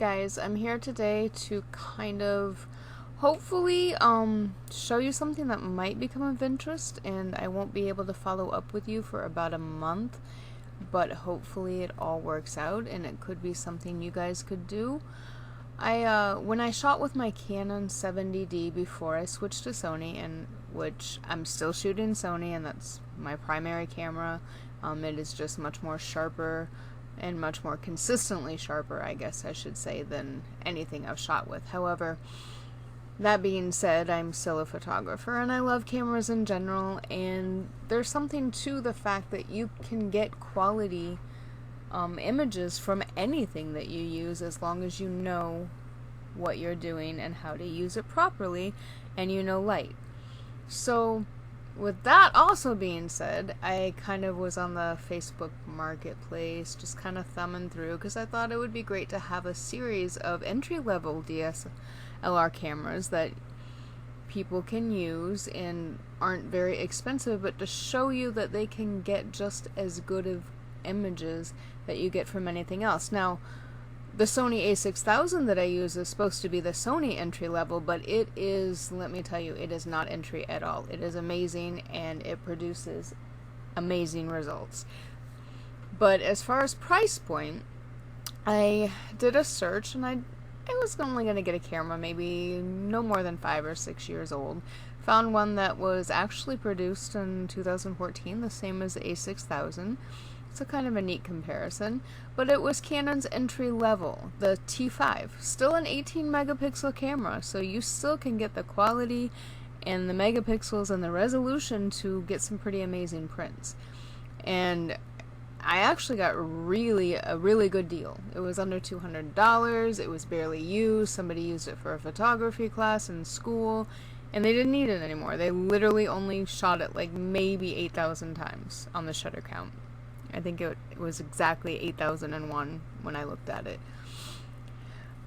guys, I'm here today to kind of hopefully show you something that might become of interest, and I won't be able to follow up with you for about a month, but hopefully it all works out and it could be something you guys could do. When I shot with my Canon 70D before I switched to Sony, and which I'm still shooting Sony, and that's my primary camera. It is just much more sharper and much more consistently sharper, I guess I should say, than anything I've shot with. However, that being said, I'm still a photographer and I love cameras in general, and there's something to the fact that you can get quality images from anything that you use as long as you know what you're doing and how to use it properly, and you know light. So with that also being said, I kind of was on the Facebook marketplace just kind of thumbing through because I thought it would be great to have a series of entry-level DSLR cameras that people can use and aren't very expensive, but to show you that they can get just as good of images that you get from anything else. Now, the Sony a6000 that I use is supposed to be the Sony entry level, but it is, let me tell you, it is not entry at all. It is amazing and it produces amazing results. But as far as price point, I did a search and I was only going to get a camera maybe no more than 5 or 6 years old. Found one that was actually produced in 2014, the same as the a6000. So kind of a neat comparison, but it was Canon's entry level, the T5, still an 18 megapixel camera, so you still can get the quality and the megapixels and the resolution to get some pretty amazing prints. And I actually got a really good deal. It was under $200, it was barely used, somebody used it for a photography class in school, and they didn't need it anymore. They literally only shot it like maybe 8,000 times on the shutter count. I think it was exactly 8,001 when I looked at it.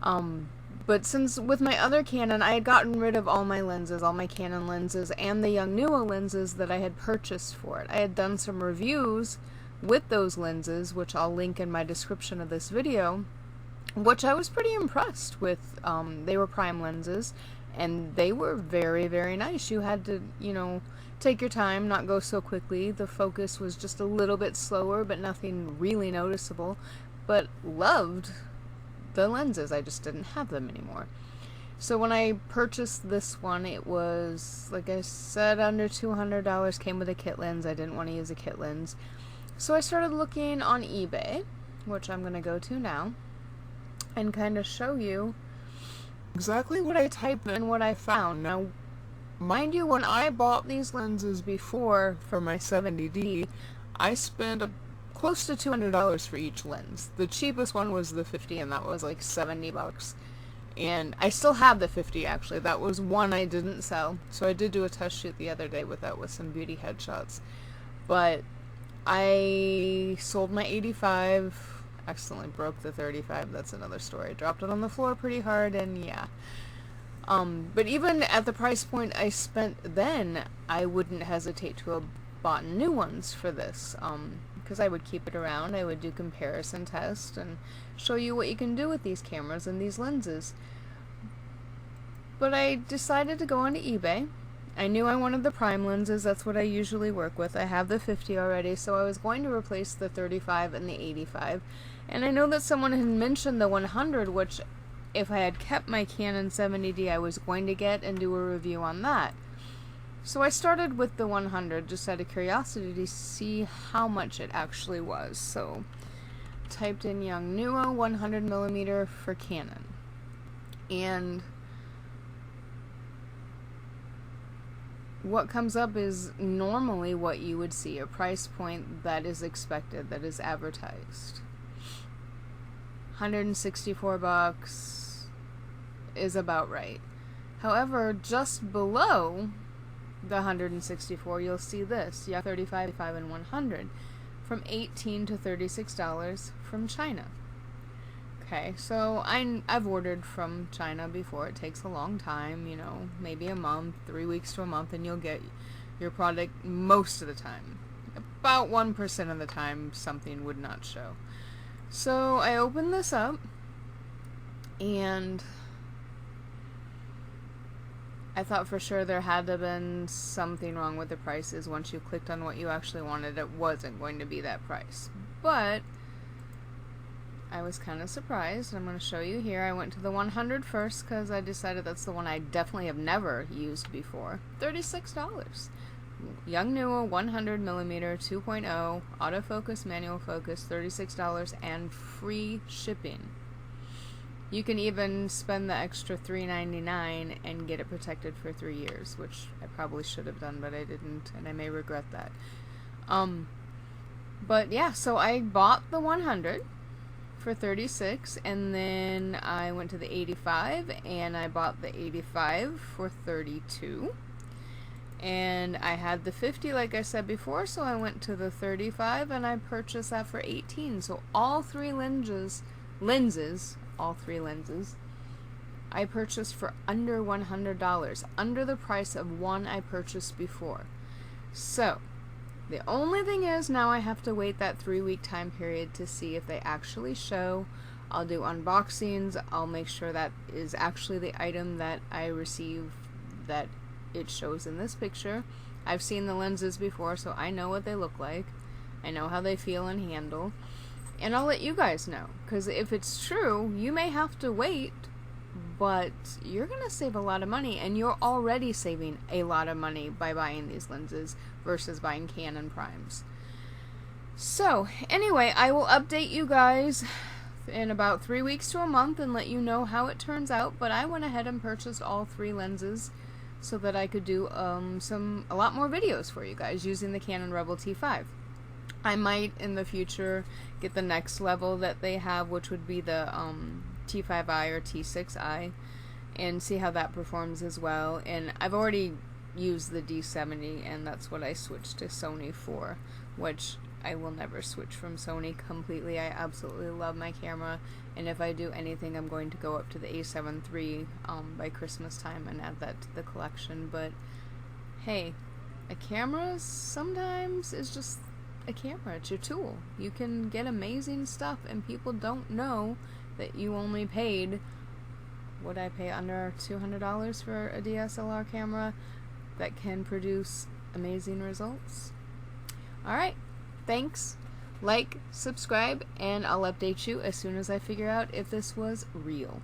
But since with my other Canon, I had gotten rid of all my lenses, all my Canon lenses, and the Yongnuo lenses that I had purchased for it. I had done some reviews with those lenses, which I'll link in my description of this video, which I was pretty impressed with. They were prime lenses, and they were very, very nice. You had to, take your time, not go so quickly. The focus was just a little bit slower, but nothing really noticeable. But loved the lenses. I just didn't have them anymore. So when I purchased this one, it was, like I said, under $200, came with a kit lens. I didn't want to use a kit lens. So I started looking on eBay, which I'm going to go to now, and kind of show you exactly what I typed in and what I found. Now, mind you, when I bought these lenses before for my 70D, I spent close to $200 for each lens. The cheapest one was the 50, and that was like $70. And I still have the 50, actually. That was one I didn't sell. So I did do a test shoot the other day with that with some beauty headshots. But I sold my 85, accidentally broke the 35, that's another story. Dropped it on the floor pretty hard, and yeah. But even at the price point I spent then, I wouldn't hesitate to have bought new ones for this, because I would keep it around. I would do comparison tests and show you what you can do with these cameras and these lenses. But I decided to go onto eBay. I knew I wanted the prime lenses. That's what I usually work with. I have the 50 already, so I was going to replace the 35 and the 85. And I know that someone had mentioned the 100, which if I had kept my Canon 70D, I was going to get and do a review on that. So I started with the 100 just out of curiosity to see how much it actually was. So typed in Yongnuo 100mm for Canon. And what comes up is normally what you would see, a price point that is expected, that is advertised. $164 is about right. However, just below the 164, you'll see this, 35, 5, and 100, from $18 to $36 from China. Okay, so I've ordered from China before. It takes a long time, maybe a month, 3 weeks to a month, and you'll get your product most of the time. About 1% of the time, something would not show. So I opened this up, And I thought for sure there had to have been something wrong with the prices. Once you clicked on what you actually wanted, it wasn't going to be that price. But I was kind of surprised. I'm going to show you here. I went to the 100 first because I decided that's the one I definitely have never used before. $36. Yongnuo 100mm 2.0 autofocus, manual focus, $36 and free shipping. You can even spend the extra $3.99 and get it protected for 3 years, which I probably should have done, but I didn't, and I may regret that. But yeah, so I bought the 100 for $36, and then I went to the 85, and I bought the 85 for $32. And I had the 50, like I said before, so I went to the 35, and I purchased that for $18. So all three lenses, all three lenses, I purchased for under $100, under the price of one I purchased before. So the only thing is now I have to wait that 3-week time period to see if they actually show. I'll do unboxings. I'll make sure that is actually the item that I receive, that it shows in this picture. I've seen the lenses before, so I know what they look like. I know how they feel and handle. And I'll let you guys know, because if it's true, you may have to wait, but you're going to save a lot of money, and you're already saving a lot of money by buying these lenses versus buying Canon primes. So, anyway, I will update you guys in about 3 weeks to a month and let you know how it turns out, but I went ahead and purchased all three lenses so that I could do a lot more videos for you guys using the Canon Rebel T5. I might in the future get the next level that they have, which would be the T5i or T6i, and see how that performs as well. And I've already used the D70, and that's what I switched to Sony for, which I will never switch from Sony completely. I absolutely love my camera, and if I do anything, I'm going to go up to the A7 III by Christmas time and add that to the collection. But hey, a camera sometimes is just a camera. It's your tool. You can get amazing stuff, and people don't know that you only paid, would I pay under $200 for a DSLR camera that can produce amazing results? Alright, thanks. Like, subscribe, and I'll update you as soon as I figure out if this was real.